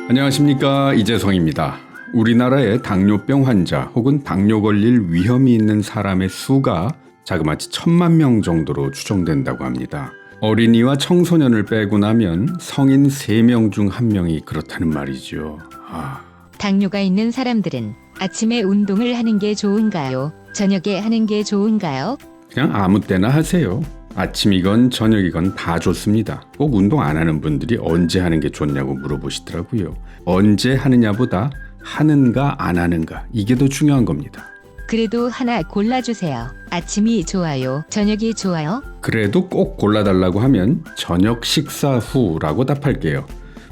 안녕하십니까, 이재성입니다. 우리나라의 당뇨병 환자 혹은 당뇨 걸릴 위험이 있는 사람의 수가 자그마치 1,000만 명 정도로 추정된다고 합니다. 어린이와 청소년을 빼고 나면 성인 3명 중 1명이 그렇다는 말이죠. 당뇨가 있는 사람들은 아침에 운동을 하는 게 좋은가요? 저녁에 하는 게 좋은가요? 그냥 아무 때나 하세요. 아침이건 저녁이건 다 좋습니다. 꼭 운동 안 하는 분들이 언제 하는 게 좋냐고 물어보시더라고요. 언제 하느냐보다 하는가 안 하는가, 이게 더 중요한 겁니다. 그래도 하나 골라주세요. 아침이 좋아요? 저녁이 좋아요? 그래도 꼭 골라달라고 하면 저녁 식사 후라고 답할게요.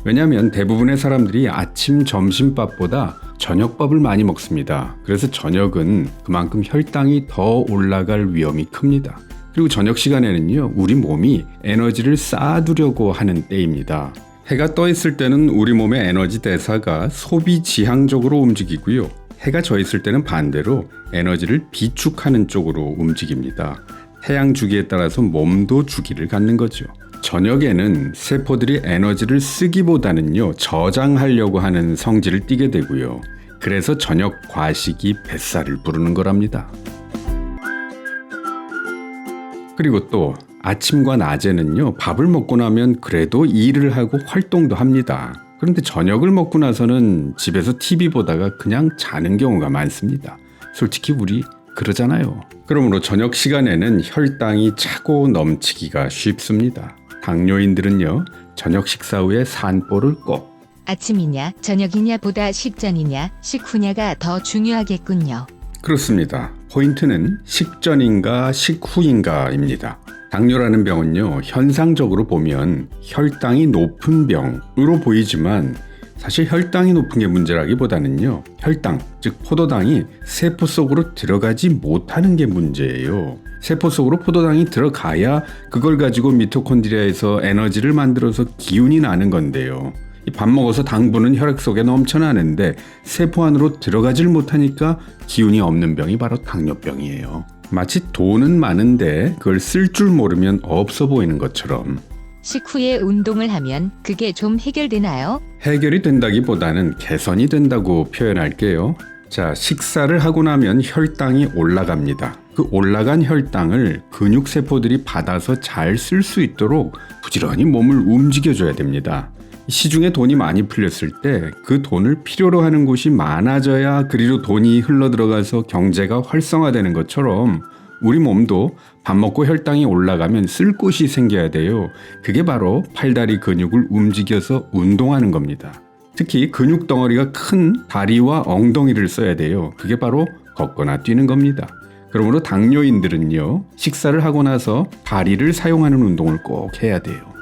왜냐하면 대부분의 사람들이 아침 점심밥보다 저녁밥을 많이 먹습니다. 그래서 저녁은 그만큼 혈당이 더 올라갈 위험이 큽니다. 그리고 저녁 시간에는요, 우리 몸이 에너지를 쌓아두려고 하는 때입니다. 해가 떠 있을 때는 우리 몸의 에너지 대사가 소비 지향적으로 움직이고요. 해가 져 있을 때는 반대로 에너지를 비축하는 쪽으로 움직입니다. 태양 주기에 따라서 몸도 주기를 갖는 거죠. 저녁에는 세포들이 에너지를 쓰기보다는요, 저장하려고 하는 성질을 띠게 되고요. 그래서 저녁 과식이 뱃살을 부르는 거랍니다. 그리고 또 아침과 낮에는요, 밥을 먹고 나면 그래도 일을 하고 활동도 합니다. 그런데 저녁을 먹고 나서는 집에서 TV 보다가 그냥 자는 경우가 많습니다. 솔직히 우리 그러잖아요. 그러므로 저녁 시간에는 혈당이 차고 넘치기가 쉽습니다. 당뇨인들은요, 저녁 식사 후에 산보를 꼭. 아침이냐 저녁이냐 보다 식전이냐 식후냐가 더 중요하겠군요. 그렇습니다. 포인트는 식전인가 식후인가입니다. 당뇨라는 병은요, 현상적으로 보면 혈당이 높은 병으로 보이지만 사실 혈당이 높은 게 문제라기보다는요, 혈당, 즉 포도당이 세포 속으로 들어가지 못하는 게 문제예요. 세포 속으로 포도당이 들어가야 그걸 가지고 미토콘드리아에서 에너지를 만들어서 기운이 나는 건데요. 밥 먹어서 당분은 혈액 속에 넘쳐나는데 세포 안으로 들어가질 못하니까 기운이 없는 병이 바로 당뇨병이에요. 마치 돈은 많은데 그걸 쓸 줄 모르면 없어 보이는 것처럼. 식후에 운동을 하면 그게 좀 해결되나요? 해결이 된다기보다는 개선이 된다고 표현할게요. 자, 식사를 하고 나면 혈당이 올라갑니다. 그 올라간 혈당을 근육세포들이 받아서 잘 쓸 수 있도록 부지런히 몸을 움직여줘야 됩니다. 시중에 돈이 많이 풀렸을 때 그 돈을 필요로 하는 곳이 많아져야 그리로 돈이 흘러들어가서 경제가 활성화되는 것처럼 우리 몸도 밥 먹고 혈당이 올라가면 쓸 곳이 생겨야 돼요. 그게 바로 팔다리 근육을 움직여서 운동하는 겁니다. 특히 근육 덩어리가 큰 다리와 엉덩이를 써야 돼요. 그게 바로 걷거나 뛰는 겁니다. 그러므로 당뇨인들은요, 식사를 하고 나서 다리를 사용하는 운동을 꼭 해야 돼요.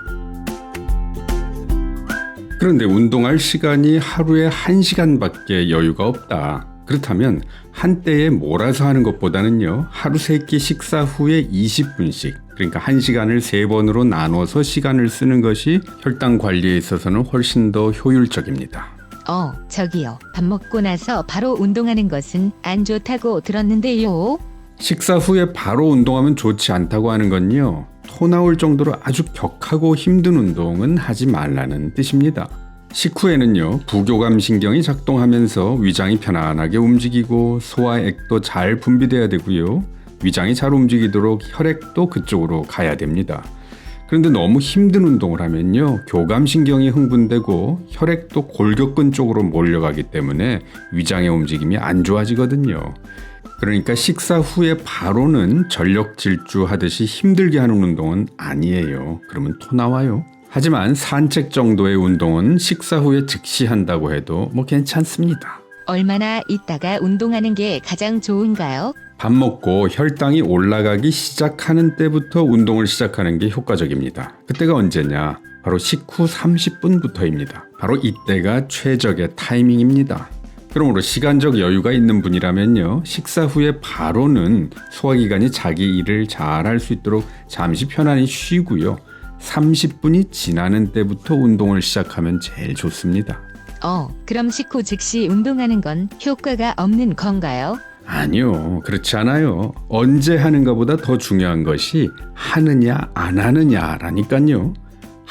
그런데 운동할 시간이 하루에 1시간밖에 여유가 없다. 그렇다면 한때에 몰아서 하는 것보다는요, 하루 3끼 식사 후에 20분씩, 그러니까 1시간을 3번으로 나눠서 시간을 쓰는 것이 혈당 관리에 있어서는 훨씬 더 효율적입니다. 저기요. 밥 먹고 나서 바로 운동하는 것은 안 좋다고 들었는데요. 식사 후에 바로 운동하면 좋지 않다고 하는 건요, 토 나올 정도로 아주 격하고 힘든 운동은 하지 말라는 뜻입니다. 식후에는요, 부교감 신경이 작동하면서 위장이 편안하게 움직이고 소화액도 잘 분비돼야 되고요, 위장이 잘 움직이도록 혈액도 그쪽으로 가야 됩니다. 그런데 너무 힘든 운동을 하면요, 교감 신경이 흥분되고 혈액도 골격근 쪽으로 몰려가기 때문에 위장의 움직임이 안 좋아지거든요. 그러니까 식사 후에 바로는 전력 질주하듯이 힘들게 하는 운동은 아니에요. 그러면 토 나와요. 하지만 산책 정도의 운동은 식사 후에 즉시 한다고 해도 괜찮습니다. 얼마나 있다가 운동하는 게 가장 좋은가요? 밥 먹고 혈당이 올라가기 시작하는 때부터 운동을 시작하는 게 효과적입니다. 그때가 언제냐? 바로 식후 30분부터입니다. 바로 이때가 최적의 타이밍입니다. 그러므로 시간적 여유가 있는 분이라면요, 식사 후에 바로는 소화기관이 자기 일을 잘 할 수 있도록 잠시 편안히 쉬고요, 30분이 지나는 때부터 운동을 시작하면 제일 좋습니다. 그럼 식후 즉시 운동하는 건 효과가 없는 건가요? 아니요, 그렇지 않아요. 언제 하는가보다 더 중요한 것이 하느냐 안 하느냐라니까요.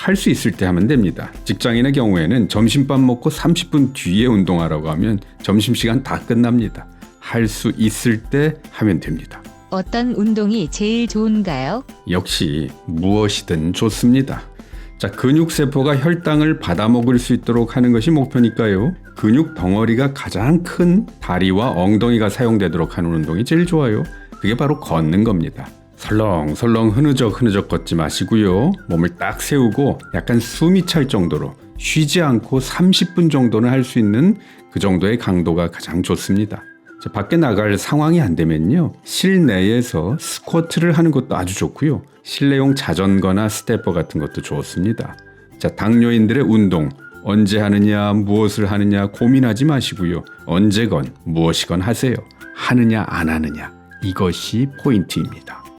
할 수 있을 때 하면 됩니다. 직장인의 경우에는 점심밥 먹고 30분 뒤에 운동하라고 하면 점심시간 다 끝납니다. 할 수 있을 때 하면 됩니다. 어떤 운동이 제일 좋은가요? 역시 무엇이든 좋습니다. 자, 근육세포가 혈당을 받아먹을 수 있도록 하는 것이 목표니까요. 근육 덩어리가 가장 큰 다리와 엉덩이가 사용되도록 하는 운동이 제일 좋아요. 그게 바로 걷는 겁니다. 설렁설렁 흐느적 걷지 마시고요. 몸을 딱 세우고 약간 숨이 찰 정도로 쉬지 않고 30분 정도는 할 수 있는 그 정도의 강도가 가장 좋습니다. 자, 밖에 나갈 상황이 안 되면요. 실내에서 스쿼트를 하는 것도 아주 좋고요. 실내용 자전거나 스태퍼 같은 것도 좋습니다. 자, 당뇨인들의 운동 언제 하느냐, 무엇을 하느냐 고민하지 마시고요. 언제건 무엇이건 하세요. 하느냐 안 하느냐 이것이 포인트입니다.